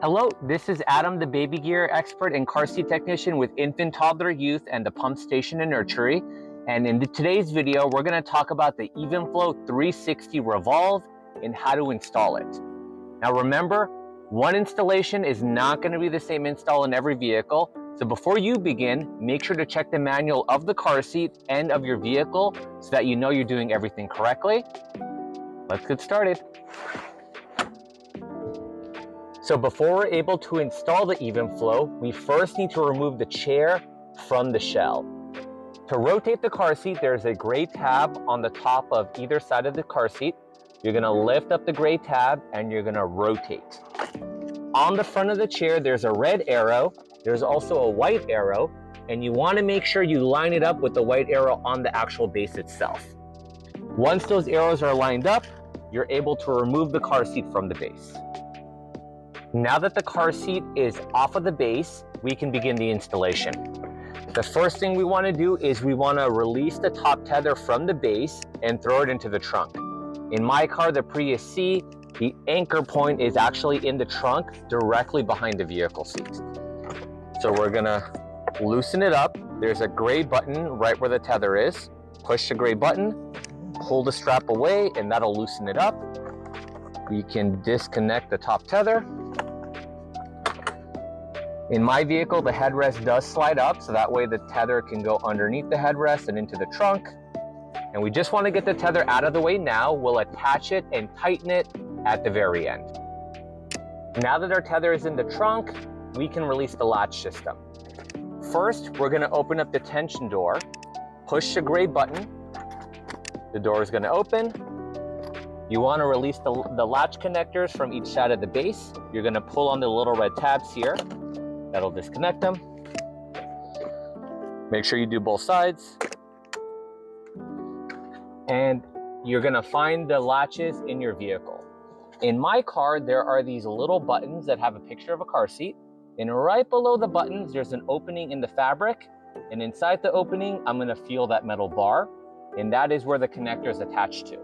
Hello, this is Adam, the baby gear expert and car seat technician with infant, toddler, youth, and the pump station and nursery. And in today's video, we're going to talk about the Evenflo 360 Revolve and how to install it. Now remember, one installation is not going to be the same install in every vehicle. So before you begin, make sure to check the manual of the car seat and of your vehicle so that you know you're doing everything correctly. Let's get started. So before we're able to install the Evenflo, we first need to remove the chair from the shell. To rotate the car seat, there's a gray tab on the top of either side of the car seat. You're gonna lift up the gray tab and you're gonna rotate. On the front of the chair, there's a red arrow. There's also a white arrow, and you wanna make sure you line it up with the white arrow on the actual base itself. Once those arrows are lined up, you're able to remove the car seat from the base. Now that the car seat is off of the base, we can begin the installation. The first thing we want to do is we want to release the top tether from the base and throw it into the trunk. In my car, the Prius C, the anchor point is actually in the trunk directly behind the vehicle seat. So we're going to loosen it up. There's a gray button right where the tether is. Push the gray button, pull the strap away, and that'll loosen it up. We can disconnect the top tether. In my vehicle, the headrest does slide up, so that way the tether can go underneath the headrest and into the trunk. And we just want to get the tether out of the way now. We'll attach it and tighten it at the very end. Now that our tether is in the trunk, we can release the latch system. First, we're going to open up the tension door, push the gray button. The door is going to open. You want to release the latch connectors from each side of the base. You're going to pull on the little red tabs here. That'll disconnect them. Make sure you do both sides. And you're going to find the latches in your vehicle. In my car, there are these little buttons that have a picture of a car seat. And right below the buttons, there's an opening in the fabric. And inside the opening, I'm going to feel that metal bar. And that is where the connector is attached to.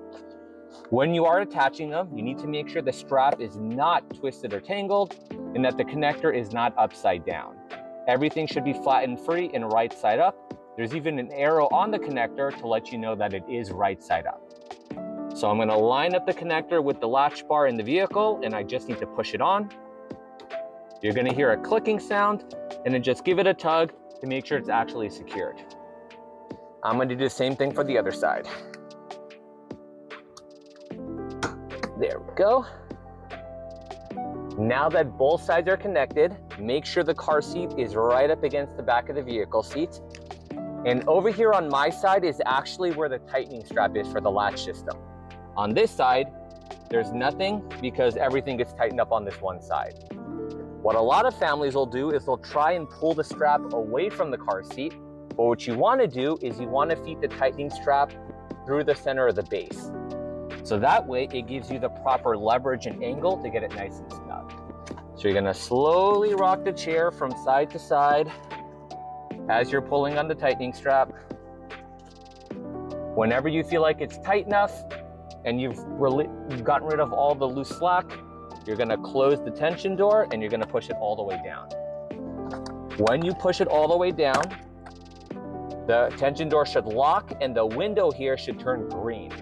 When you are attaching them, you need to make sure the strap is not twisted or tangled and that the connector is not upside down. Everything should be flat and free and right side up. There's even an arrow on the connector to let you know that it is right side up. So I'm going to line up the connector with the latch bar in the vehicle, and I just need to push it on. You're going to hear a clicking sound, and then just give it a tug to make sure it's actually secured. I'm going to do the same thing for the other side. There we go. Now that both sides are connected, make sure the car seat is right up against the back of the vehicle seat. And over here on my side is actually where the tightening strap is for the latch system. On this side, there's nothing because everything gets tightened up on this one side. What a lot of families will do is they'll try and pull the strap away from the car seat. But what you want to do is you want to feed the tightening strap through the center of the base. So that way it gives you the proper leverage and angle to get it nice and snug. So you're going to slowly rock the chair from side to side as you're pulling on the tightening strap. Whenever you feel like it's tight enough and you've gotten rid of all the loose slack, you're going to close the tension door and you're going to push it all the way down. When you push it all the way down, the tension door should lock and the window here should turn green.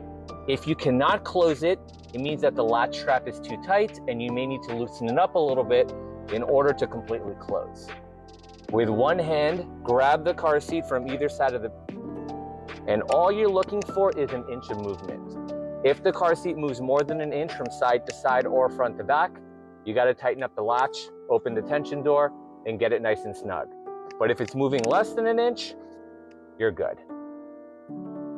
If you cannot close it, it means that the latch strap is too tight and you may need to loosen it up a little bit in order to completely close. With one hand, grab the car seat from either side of the, and all you're looking for is an inch of movement. If the car seat moves more than an inch from side to side or front to back, you got to tighten up the latch, open the tension door, and get it nice and snug. But if it's moving less than an inch, you're good.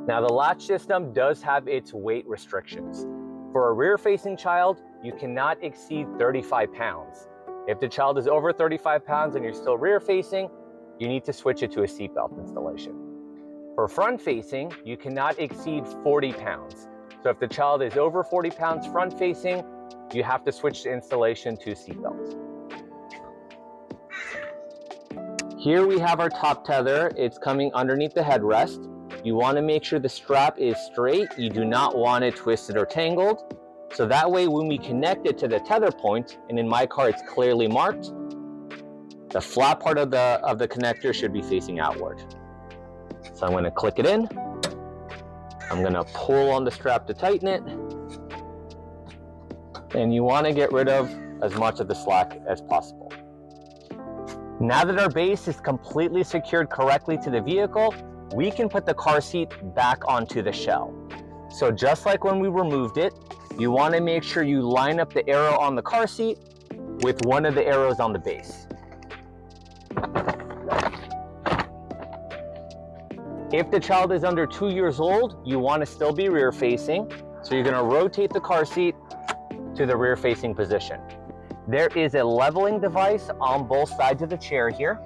Now the latch system does have its weight restrictions. For a rear-facing child, you cannot exceed 35 pounds. If the child is over 35 pounds and you're still rear-facing, you need to switch it to a seatbelt installation. For front-facing, you cannot exceed 40 pounds. So if the child is over 40 pounds front-facing, you have to switch the installation to seatbelt. Here we have our top tether. It's coming underneath the headrest. You want to make sure the strap is straight. You do not want it twisted or tangled. So that way when we connect it to the tether point, and in my car it's clearly marked, the flat part of the connector should be facing outward. So I'm going to click it in. I'm going to pull on the strap to tighten it. And you want to get rid of as much of the slack as possible. Now that our base is completely secured correctly to the vehicle, we can put the car seat back onto the shell. So just like when we removed it, you want to make sure you line up the arrow on the car seat with one of the arrows on the base. If the child is under 2 years old, you want to still be rear facing. So you're going to rotate the car seat to the rear facing position. There is a leveling device on both sides of the chair here.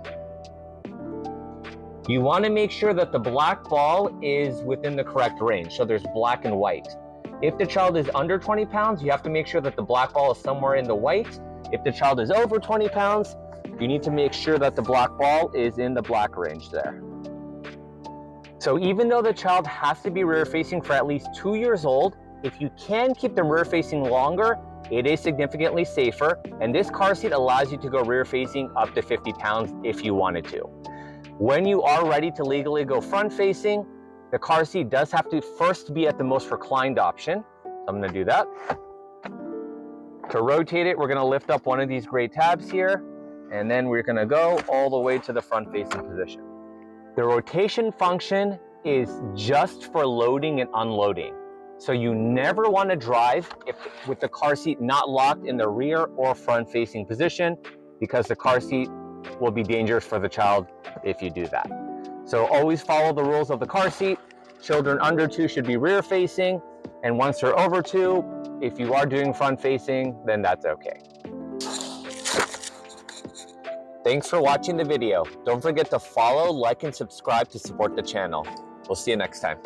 You want to make sure that the black ball is within the correct range. So there's black and white. If the child is under 20 pounds, you have to make sure that the black ball is somewhere in the white. If the child is over 20 pounds, you need to make sure that the black ball is in the black range there. So even though the child has to be rear facing for at least 2 years old, if you can keep them rear facing longer, it is significantly safer. And this car seat allows you to go rear facing up to 50 pounds if you wanted to. When you are ready to legally go front facing, the car seat does have to first be at the most reclined option. So I'm going to do that. To rotate it, we're going to lift up one of these gray tabs here, and then we're going to go all the way to the front facing position. The rotation function is just for loading and unloading. So you never want to drive with the car seat not locked in the rear or front facing position, because the car seat will be dangerous for the child if you do that. So always follow the rules of the car seat. Children under 2 should be rear facing, and once they're over 2, if you are doing front facing, then that's okay. Thanks for watching the video. Don't forget to follow, like, and subscribe to support the channel. We'll see you next time.